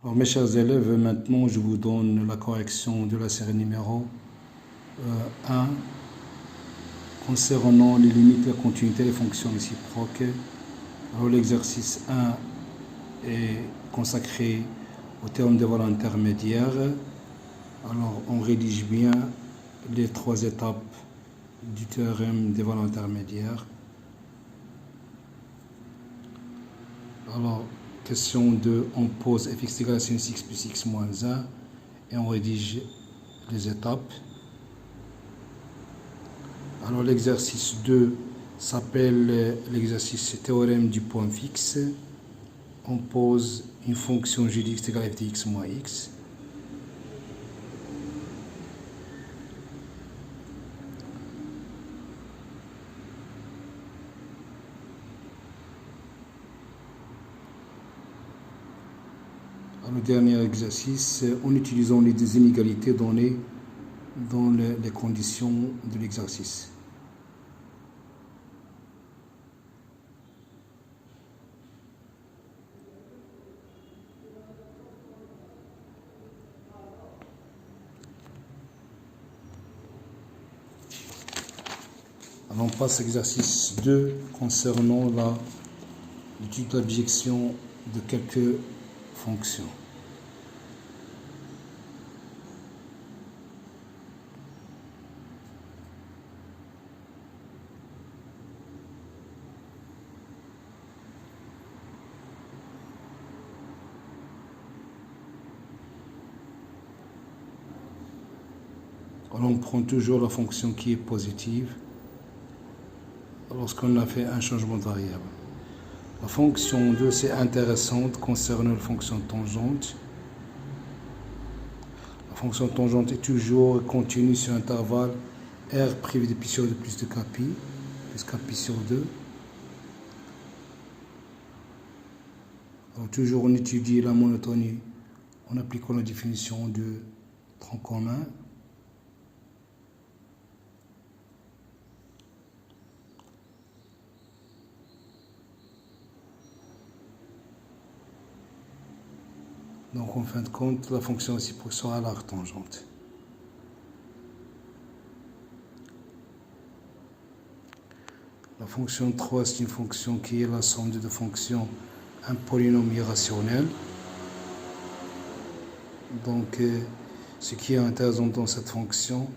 Alors mes chers élèves, maintenant je vous donne la correction de la série numéro 1 concernant les limites de la continuité des fonctions réciproques. Alors l'exercice 1 est consacré au théorème des valeurs intermédiaires. Alors on rédige bien les 3 étapes du théorème des valeurs intermédiaires. Alors question 2, on pose fx égale à sinus x plus x moins 1 et on rédige les étapes. Alors l'exercice 2 s'appelle l'exercice théorème du point fixe. On pose une fonction g de x égale à f de x moins x. Le dernier exercice, en utilisant les inégalités données dans les conditions de l'exercice. Alors on passe à l'exercice 2 concernant l'étude de l'objection de quelques fonctions. Alors on prend toujours la fonction qui est positive lorsqu'on a fait un changement de variable. La fonction 2, c'est intéressante concernant la fonction tangente. La fonction tangente est toujours continue sur intervalle R privé de pi sur 2 plus de kpi, plus kpi sur 2. Alors toujours on étudie la monotonie en appliquant la définition de tronc commun. Donc en fin de compte, la fonction réciproque sera l'arc tangente. La fonction 3, c'est une fonction qui est la somme de deux fonctions, un polynôme irrationnel. Donc ce qui est intéressant dans cette fonction,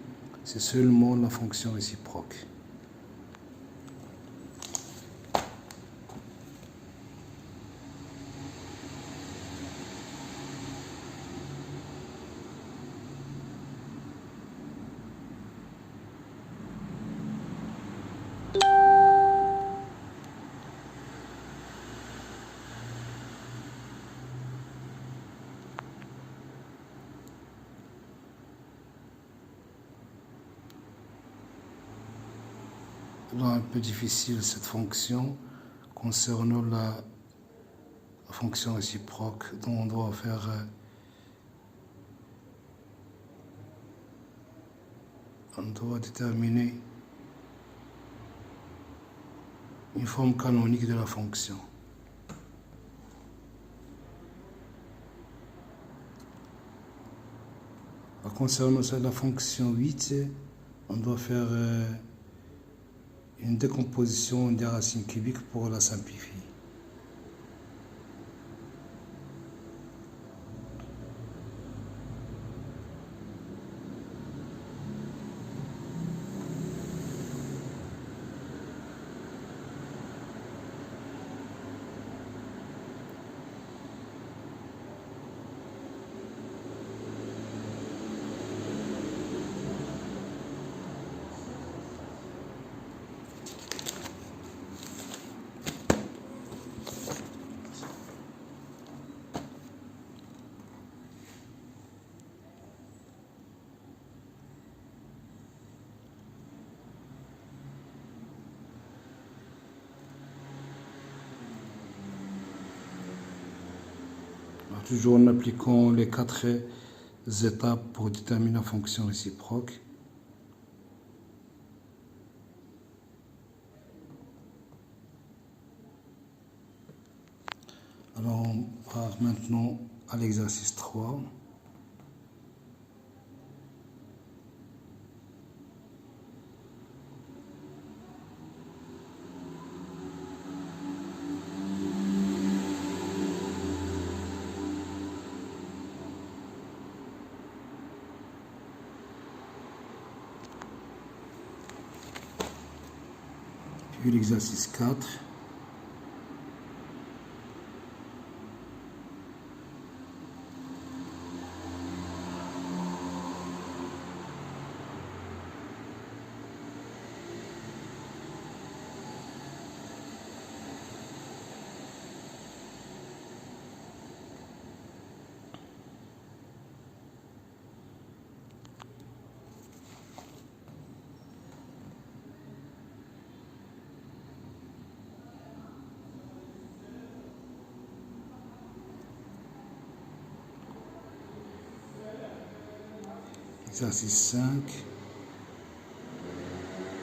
c'est seulement la fonction réciproque. Là, un peu difficile cette fonction concernant la fonction réciproque dont on doit faire on doit déterminer une forme canonique de la fonction. Concernant la fonction 8, on doit faire une décomposition des racines cubiques pour la simplifier. Toujours en appliquant les 4 étapes pour déterminer la fonction réciproque. Alors on part maintenant à l'exercice 3. Puis l'exercice 4. Exercice 5.